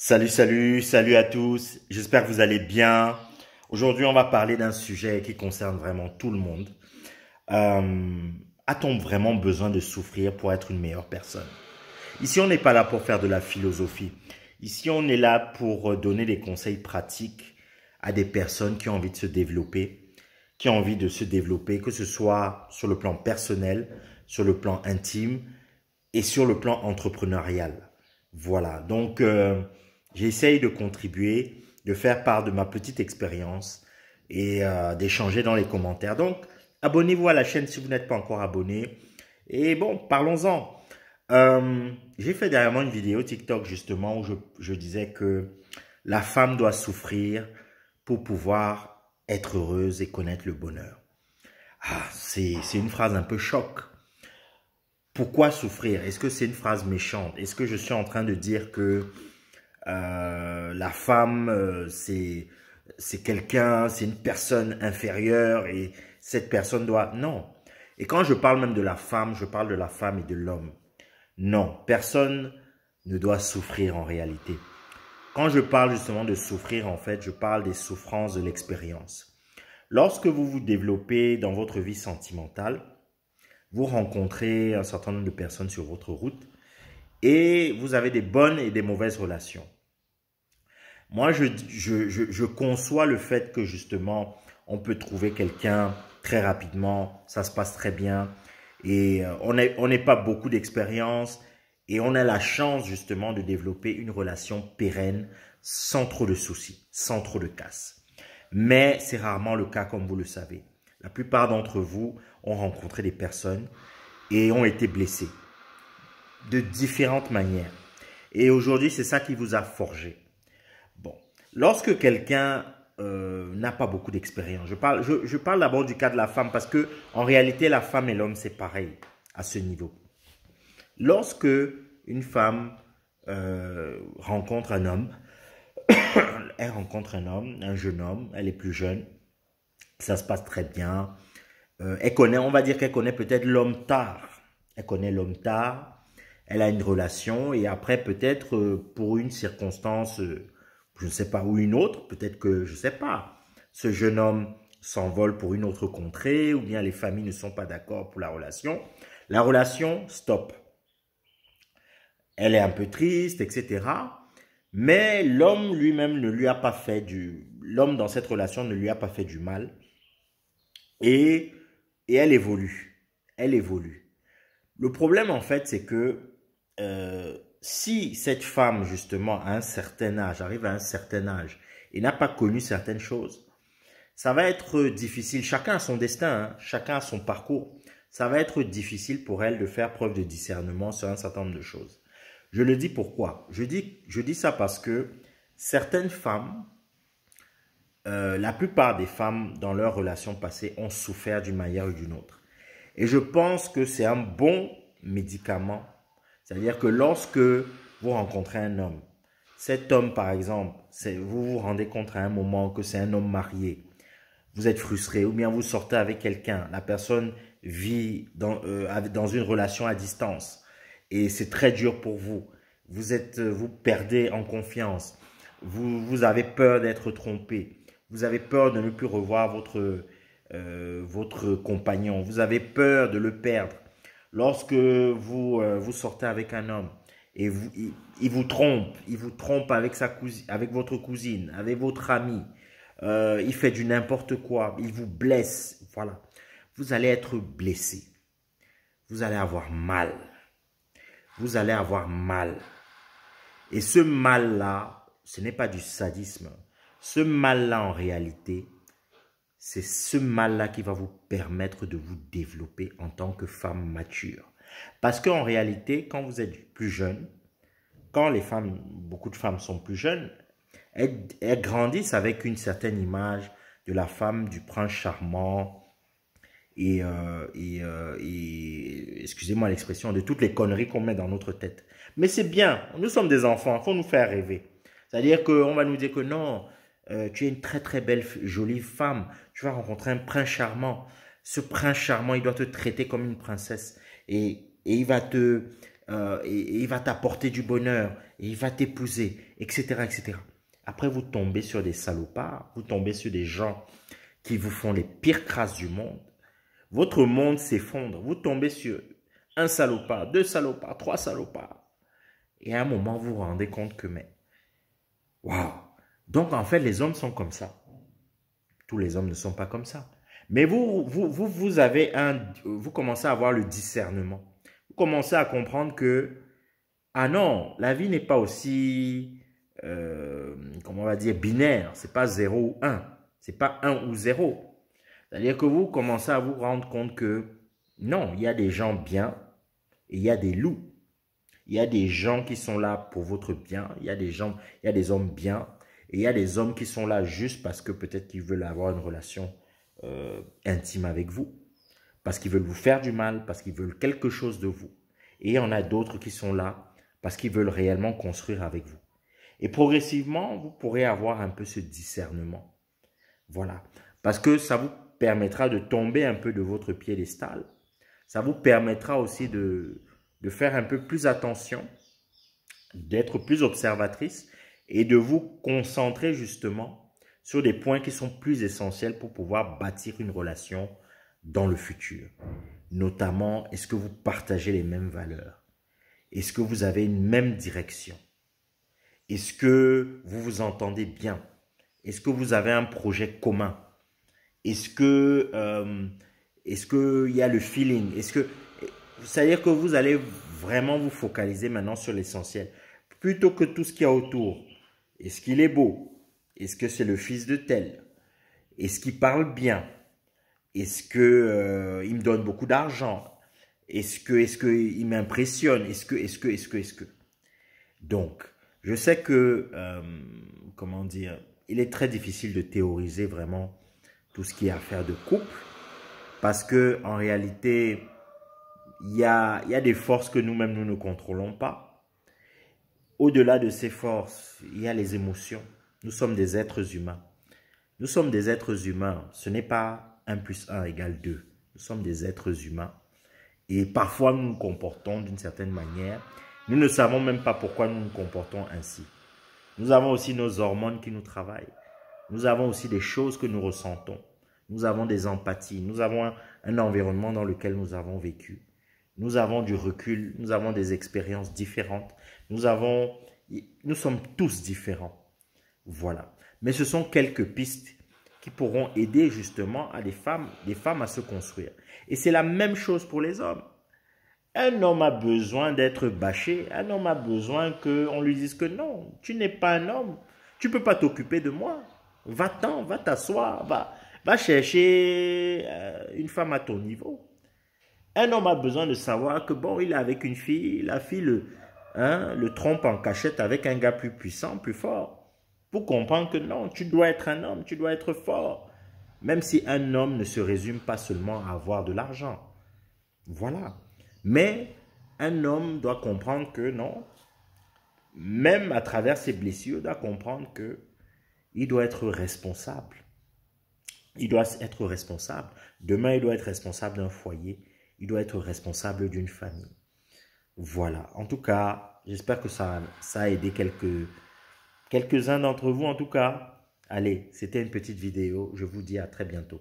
Salut à tous. J'espère que vous allez bien. Aujourd'hui, on va parler d'un sujet qui concerne vraiment tout le monde. Euh, A-t-on vraiment besoin de souffrir pour être une meilleure personne? Ici, on n'est pas là pour faire de la philosophie. Ici, on est là pour donner des conseils pratiques à des personnes qui ont envie de se développer, que ce soit sur le plan personnel, sur le plan intime et sur le plan entrepreneurial. Voilà, donc j'essaye de contribuer, de faire part de ma petite expérience et d'échanger dans les commentaires. Donc, abonnez-vous à la chaîne si vous n'êtes pas encore abonné. Et bon, parlons-en. J'ai fait dernièrement une vidéo TikTok justement où je disais que la femme doit souffrir pour pouvoir être heureuse et connaître le bonheur. Ah, c'est une phrase un peu choc. Pourquoi souffrir? Est-ce que c'est une phrase méchante? Est-ce que je suis en train de dire que la femme, c'est quelqu'un, c'est une personne inférieure et cette personne doit... Non. Et quand je parle même de la femme, je parle de la femme et de l'homme. Non, personne ne doit souffrir en réalité. Quand je parle justement de souffrir, en fait, je parle des souffrances de l'expérience. Lorsque vous vous développez dans votre vie sentimentale, vous rencontrez un certain nombre de personnes sur votre route et vous avez des bonnes et des mauvaises relations. Moi, je conçois le fait que justement, on peut trouver quelqu'un très rapidement, ça se passe très bien et on n'est pas beaucoup d'expérience et on a la chance justement de développer une relation pérenne sans trop de soucis, sans trop de casse. Mais c'est rarement le cas comme vous le savez. La plupart d'entre vous ont rencontré des personnes et ont été blessés de différentes manières. Et aujourd'hui, c'est ça qui vous a forgé. Bon, lorsque quelqu'un n'a pas beaucoup d'expérience, je parle d'abord du cas de la femme parce que en réalité, la femme et l'homme, c'est pareil à ce niveau. Lorsque une femme rencontre un homme, elle rencontre un jeune homme, elle est plus jeune, ça se passe très bien. Elle connaît, on va dire qu'elle connaît peut-être l'homme tard. Elle connaît l'homme tard, elle a une relation et après peut-être pour une circonstance, je ne sais pas, ou une autre, peut-être que, je ne sais pas, ce jeune homme s'envole pour une autre contrée ou bien les familles ne sont pas d'accord pour la relation. La relation, stop. Elle est un peu triste, etc. Mais l'homme lui-même ne lui a pas fait l'homme dans cette relation ne lui a pas fait du mal. Et elle évolue. Elle évolue. Le problème, en fait, c'est que si cette femme, justement, à un certain âge, arrive à un certain âge et n'a pas connu certaines choses, ça va être difficile. Chacun a son destin, hein, chacun a son parcours. Ça va être difficile pour elle de faire preuve de discernement sur un certain nombre de choses. Je le dis pourquoi? Je dis ça parce que certaines femmes, la plupart des femmes dans leurs relations passées ont souffert d'une manière ou d'une autre. Et je pense que c'est un bon médicament. C'est-à-dire que lorsque vous rencontrez un homme, cet homme par exemple, vous vous rendez compte à un moment que c'est un homme marié, vous êtes frustré ou bien vous sortez avec quelqu'un, la personne vit dans une relation à distance et c'est très dur pour vous. Vous perdez en confiance, vous avez peur d'être trompé, vous avez peur de ne plus revoir votre compagnon, vous avez peur de le perdre. Lorsque vous sortez avec un homme et il vous trompe avec avec votre cousine, avec votre ami, il fait du n'importe quoi, il vous blesse, voilà. Vous allez être blessé, vous allez avoir mal, vous allez avoir mal. Et ce mal-là, ce n'est pas du sadisme. Ce mal-là, en réalité, c'est ce mal-là qui va vous permettre de vous développer en tant que femme mature. Parce qu'en réalité, quand vous êtes plus jeune, quand beaucoup de femmes sont plus jeunes, elles grandissent avec une certaine image de la femme, du prince charmant et excusez-moi l'expression, de toutes les conneries qu'on met dans notre tête. Mais c'est bien, nous sommes des enfants, il faut nous faire rêver. C'est-à-dire qu'on va nous dire que non, tu es une très très belle, jolie femme, tu vas rencontrer un prince charmant. Ce prince charmant, il doit te traiter comme une princesse et il va et il va t'apporter du bonheur, et il va t'épouser, etc., etc. Après, vous tombez sur des salopards, vous tombez sur des gens qui vous font les pires crasses du monde. Votre monde s'effondre. Vous tombez sur un salopard, deux salopards, trois salopards. Et à un moment, vous vous rendez compte que, mais, waouh! Donc, en fait, les hommes sont comme ça. Tous les hommes ne sont pas comme ça. Mais vous avez vous commencez à avoir le discernement. Vous commencez à comprendre que, ah non, la vie n'est pas aussi, comment on va dire, binaire. C'est pas 0 ou 1. C'est pas 1 ou 0. C'est-à-dire que vous commencez à vous rendre compte que, non, il y a des gens bien et il y a des loups. Il y a des gens qui sont là pour votre bien. Il y a des hommes bien. Et il y a des hommes qui sont là juste parce que peut-être qu'ils veulent avoir une relation intime avec vous. Parce qu'ils veulent vous faire du mal, parce qu'ils veulent quelque chose de vous. Et il y en a d'autres qui sont là parce qu'ils veulent réellement construire avec vous. Et progressivement, vous pourrez avoir un peu ce discernement. Voilà. Parce que ça vous permettra de tomber un peu de votre piédestal. Ça vous permettra aussi de faire un peu plus attention, d'être plus observatrice et de vous concentrer justement sur des points qui sont plus essentiels pour pouvoir bâtir une relation dans le futur. Notamment, est-ce que vous partagez les mêmes valeurs? Est-ce que vous avez une même direction? Est-ce que vous vous entendez bien? Est-ce que vous avez un projet commun? Est-ce qu'il y a le feeling? C'est-à-dire que vous allez vraiment vous focaliser maintenant sur l'essentiel. Plutôt que tout ce qu'il y a autour. Est-ce qu'il est beau? Est-ce que c'est le fils de tel? Est-ce qu'il parle bien? Est-ce qu'il il me donne beaucoup d'argent? Est-ce qu'il m'impressionne? Est-ce que? Donc, je sais que, comment dire, il est très difficile de théoriser vraiment tout ce qui est affaire de couple. Parce que en réalité, il y a des forces que nous-mêmes, nous ne contrôlons pas. Au-delà de ces forces, il y a les émotions. Nous sommes des êtres humains. Nous sommes des êtres humains. Ce n'est pas 1 plus 1 égale 2. Nous sommes des êtres humains. Et parfois, nous nous comportons d'une certaine manière. Nous ne savons même pas pourquoi nous nous comportons ainsi. Nous avons aussi nos hormones qui nous travaillent. Nous avons aussi des choses que nous ressentons. Nous avons des empathies. Nous avons un environnement dans lequel nous avons vécu. Nous avons du recul. Nous avons des expériences différentes. Nous sommes tous différents. Voilà. Mais ce sont quelques pistes qui pourront aider justement à des femmes à se construire. Et c'est la même chose pour les hommes. Un homme a besoin d'être bâché. Un homme a besoin qu'on lui dise que non, tu n'es pas un homme. Tu ne peux pas t'occuper de moi. Va-t'en, va t'asseoir, va chercher une femme à ton niveau. Un homme a besoin de savoir que bon, il est avec une fille, la fille le trompe en cachette avec un gars plus puissant, plus fort. Pour comprendre que non, tu dois être un homme, tu dois être fort. Même si un homme ne se résume pas seulement à avoir de l'argent. Voilà. Mais un homme doit comprendre que non, même à travers ses blessures, il doit comprendre que il doit être responsable. Il doit être responsable. Demain, il doit être responsable d'un foyer. Il doit être responsable d'une famille. Voilà. En tout cas, j'espère que ça a aidé quelques-uns d'entre vous. En tout cas, allez, c'était une petite vidéo. Je vous dis à très bientôt.